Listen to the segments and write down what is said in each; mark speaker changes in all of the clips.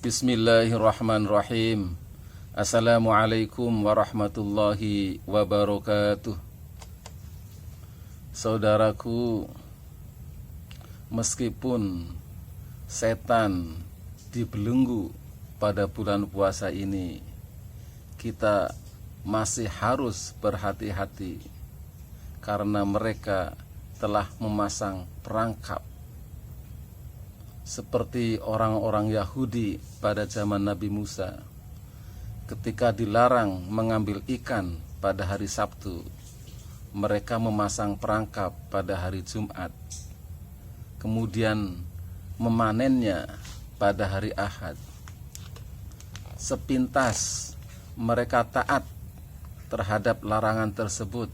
Speaker 1: Bismillahirrahmanirrahim. Assalamualaikum warahmatullahi wabarakatuh. Saudaraku, meskipun setan dibelenggu pada bulan puasa ini, kita masih harus berhati-hati karena mereka telah memasang perangkap seperti orang-orang Yahudi pada zaman Nabi Musa ketika dilarang mengambil ikan pada hari Sabtu. Mereka memasang perangkap pada hari Jumat, kemudian memanennya pada hari Ahad. Sepintas mereka taat terhadap larangan tersebut,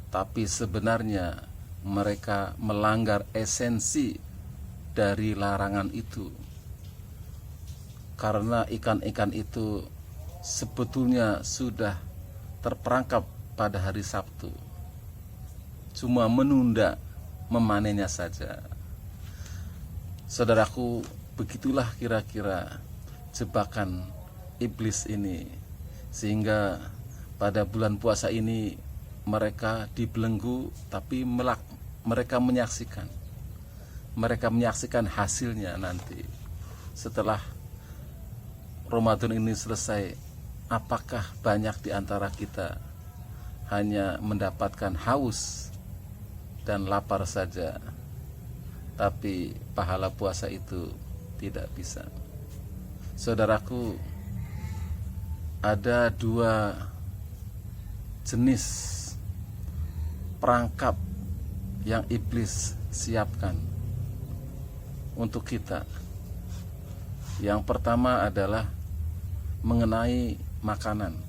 Speaker 1: tapi sebenarnya mereka melanggar esensi dari larangan itu, karena ikan-ikan itu sebetulnya sudah terperangkap pada hari Sabtu, cuma menunda memanennya saja. Saudaraku, begitulah kira-kira jebakan iblis ini, sehingga pada bulan puasa ini mereka dibelenggu, tapi mereka menyaksikan hasilnya nanti setelah Ramadan ini selesai. Apakah banyak di antara kita hanya mendapatkan haus dan lapar saja, tapi pahala puasa itu tidak bisa. Saudaraku, ada dua jenis perangkap yang iblis siapkan untuk kita. Yang pertama adalah mengenai makanan.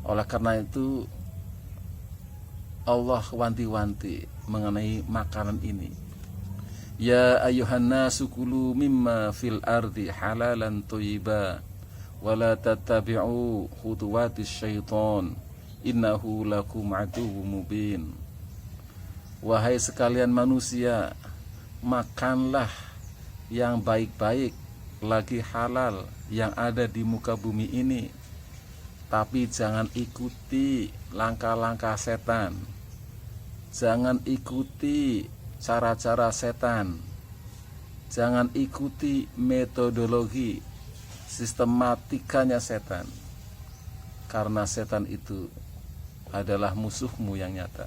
Speaker 1: Oleh karena itu Allah wanti-wanti mengenai makanan ini. Ya ayuhan nasu kulu mimma fil ardi halalan thayyiba wala tattabi'u khutuwatis syaitan innahu lakum aduwwum mubin. Wahai sekalian manusia, makanlah yang baik-baik lagi halal yang ada di muka bumi ini, tapi jangan ikuti langkah-langkah setan, jangan ikuti cara-cara setan, jangan ikuti metodologi sistematikanya setan, karena setan itu adalah musuhmu yang nyata.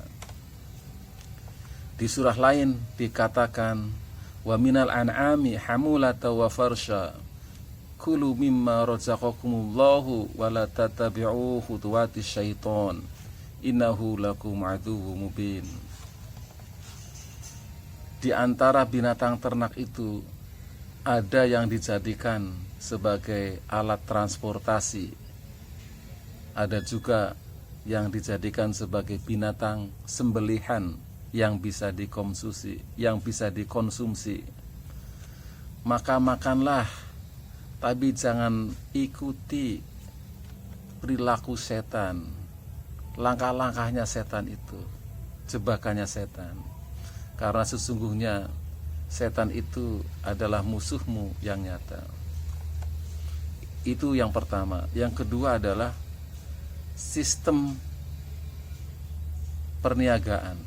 Speaker 1: Di surah lain dikatakan, wa minal an'ami hamulata wa farsha kulu mimma razaqakumullahu wa la tattabi'u khutuwatis syaitan innahu lakum aduwwum mubin. Di antara binatang ternak itu ada yang dijadikan sebagai alat transportasi, ada juga yang dijadikan sebagai binatang sembelihan yang bisa dikonsumsi. Maka makanlah, tapi jangan ikuti perilaku setan, langkah-langkahnya setan itu, jebakannya setan. Karena sesungguhnya setan itu adalah musuhmu yang nyata. Itu yang pertama. Yang kedua adalah sistem perniagaan,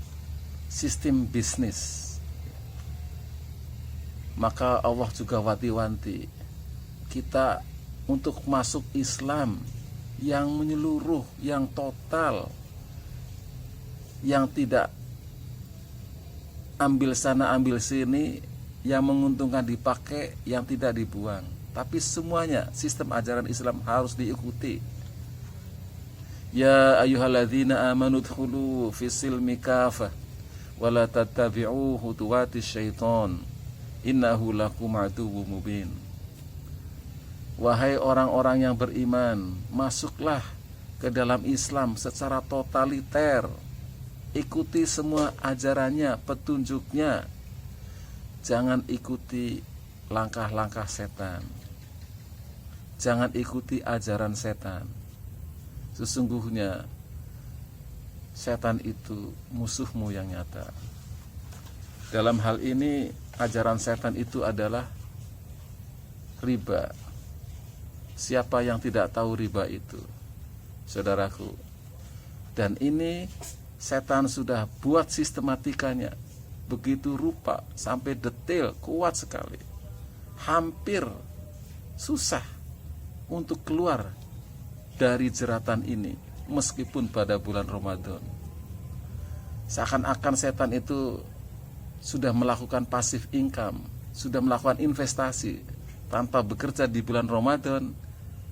Speaker 1: sistem bisnis. Maka Allah juga wanti-wanti kita untuk masuk Islam yang menyeluruh, yang total, yang tidak ambil sana ambil sini, yang menguntungkan dipakai, yang tidak dibuang, tapi semuanya sistem ajaran Islam harus diikuti. Ya ayyuhalladzina amanu dkhulu fis-silmi kafah wala tattabi'u khutuwatis syaitan innahu lakum aduwwum mubin. Wahai orang-orang yang beriman, masuklah ke dalam Islam secara totaliter, ikuti semua ajarannya, petunjuknya, jangan ikuti langkah-langkah setan, jangan ikuti ajaran setan. Sesungguhnya setan itu musuhmu yang nyata. Dalam hal ini ajaran setan itu adalah riba. Siapa yang tidak tahu riba itu, saudaraku? Dan ini setan sudah buat sistematikanya begitu rupa, sampai detail, kuat sekali. Hampir susah untuk keluar dari jeratan ini, meskipun pada bulan Ramadan. Seakan-akan setan itu sudah melakukan passive income, sudah melakukan investasi. Tanpa bekerja di bulan Ramadan,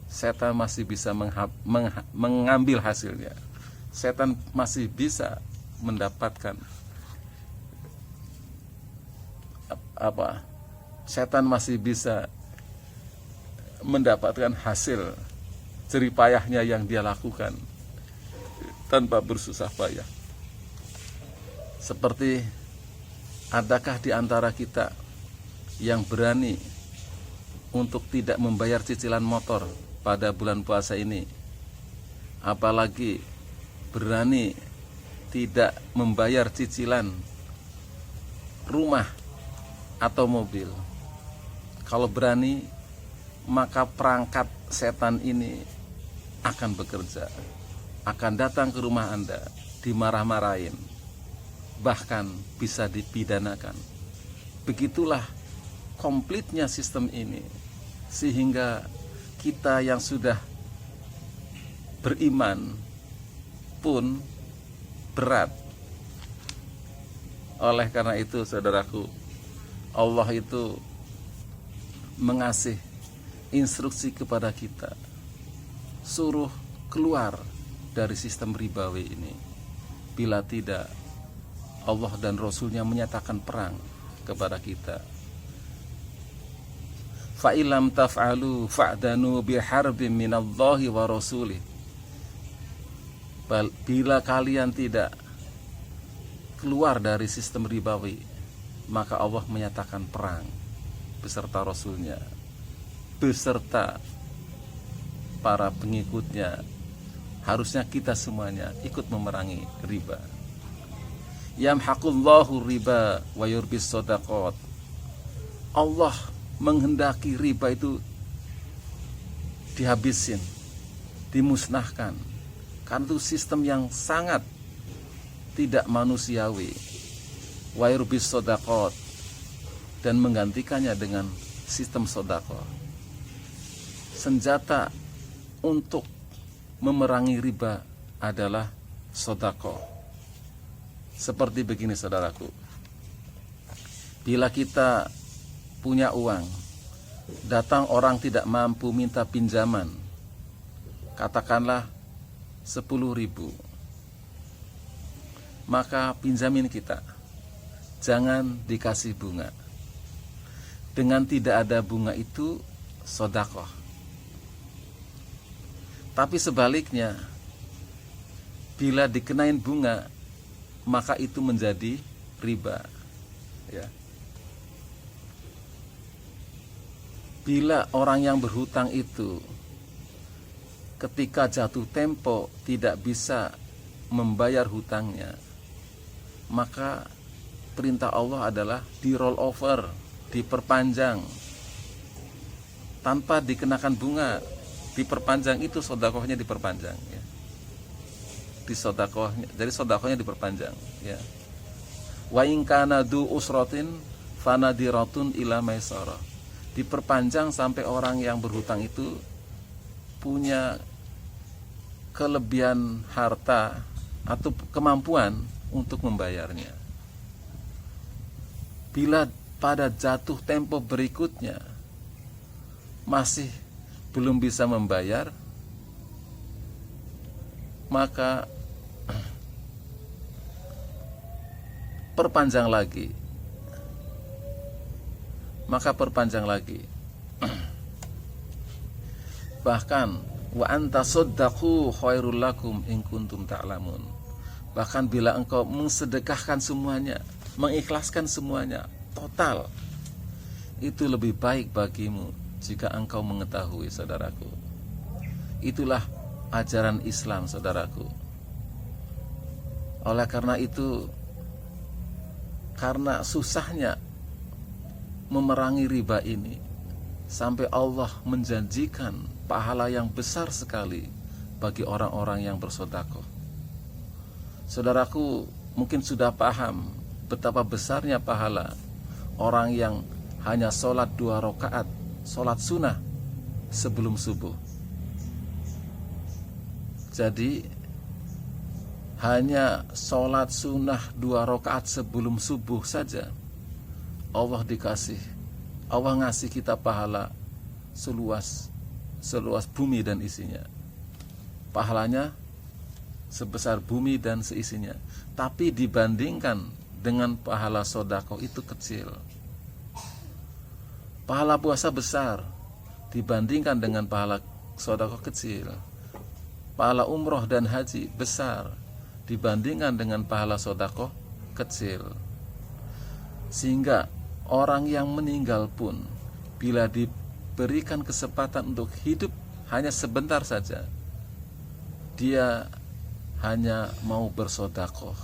Speaker 1: setan masih bisa mengambil hasilnya. Setan masih bisa mendapatkan setan masih bisa mendapatkan hasil jeripayahnya yang dia lakukan tanpa bersusah payah. Seperti, adakah di antara kita yang berani untuk tidak membayar cicilan motor pada bulan puasa ini? Apalagi berani tidak membayar cicilan rumah atau mobil. Kalau berani, maka perangkat setan ini akan bekerja, akan datang ke rumah Anda, dimarah-marahin, bahkan bisa dipidanakan. Begitulah komplitnya sistem ini, sehingga kita yang sudah beriman pun berat. Oleh karena itu, saudaraku, Allah itu mengasih instruksi kepada kita, suruh keluar dari sistem ribawi ini. Bila tidak, Allah dan Rasulnya menyatakan perang kepada kita. Fa'ilam taf'alu fa'danu biharbim minallahi wa rasulih. Bila kalian tidak keluar dari sistem ribawi, maka Allah menyatakan perang beserta Rasulnya, beserta para pengikutnya. Harusnya kita semuanya ikut memerangi riba. Yamhaqullahu riba wa yurbis shadaqat. Allah menghendaki riba itu dihabisin, dimusnahkan, karena itu sistem yang sangat tidak manusiawi. Wa yurbis shadaqat, dan menggantikannya dengan sistem sedekah. Senjata untuk memerangi riba adalah sedekah. Seperti begini, saudaraku. Bila kita punya uang, datang orang tidak mampu minta pinjaman, katakanlah 10.000, maka pinjamin kita, jangan dikasih bunga. Dengan tidak ada bunga itu sedekah. Tapi sebaliknya, bila dikenain bunga, maka itu menjadi riba. Ya. Bila orang yang berhutang itu ketika jatuh tempo tidak bisa membayar hutangnya, maka perintah Allah adalah di roll over, diperpanjang tanpa dikenakan bunga. Diperpanjang itu sedekahnya diperpanjang, ya. Jadi sedekahnya diperpanjang, ya. Wa in kana du usratin fanadiratun ila maisarah. Diperpanjang sampai orang yang berhutang itu punya kelebihan harta atau kemampuan untuk membayarnya. Bila pada jatuh tempo berikutnya masih belum bisa membayar, maka perpanjang lagi. Bahkan wa anta saddaqu khairul lakum in kuntum ta'lamun. Bahkan bila engkau mensedekahkan semuanya, mengikhlaskan semuanya total, itu lebih baik bagimu jika engkau mengetahui, saudaraku. Itulah ajaran Islam, saudaraku. Oleh karena itu, karena susahnya memerangi riba ini, sampai Allah menjanjikan pahala yang besar sekali bagi orang-orang yang bersedekah. Saudaraku mungkin sudah paham betapa besarnya pahala orang yang hanya sholat 2 rakaat, sholat sunnah sebelum subuh. Jadi hanya sholat sunnah 2 rakaat sebelum subuh saja Allah ngasih kita pahala seluas bumi dan isinya. Pahalanya sebesar bumi dan seisinya. Tapi dibandingkan dengan pahala sedekah itu kecil. Pahala puasa besar dibandingkan dengan pahala sedekah kecil. Pahala umroh dan haji besar dibandingkan dengan pahala sedekah kecil. Sehingga orang yang meninggal pun bila diberikan kesempatan untuk hidup hanya sebentar saja, dia hanya mau bersedekah.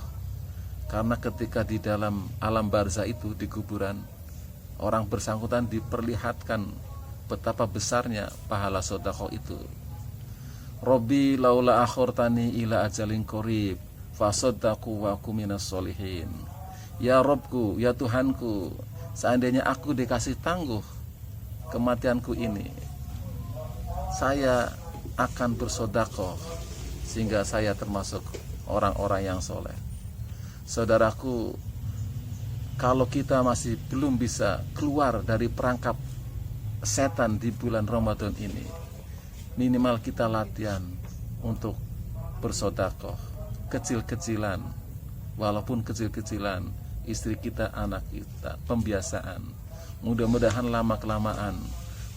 Speaker 1: Karena ketika di dalam alam barzah itu, di kuburan, orang bersangkutan diperlihatkan betapa besarnya pahala sedekah itu. Robbi laula akhortani ila ajalin qarib fasaddaqu wa aku minas sholihin. Ya Robku, ya Tuhanku, seandainya aku dikasih tangguh kematianku ini, saya akan bersedekah sehingga saya termasuk orang-orang yang soleh. Saudaraku, kalau kita masih belum bisa keluar dari perangkap setan di bulan Ramadan ini, minimal kita latihan untuk bersedekah kecil-kecilan, walaupun kecil-kecilan, istri kita, anak kita, pembiasaan. Mudah-mudahan lama-kelamaan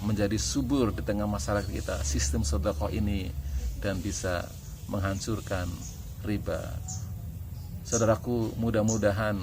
Speaker 1: menjadi subur di tengah masyarakat kita sistem sedekah ini dan bisa menghancurkan riba. Saudaraku, mudah-mudahan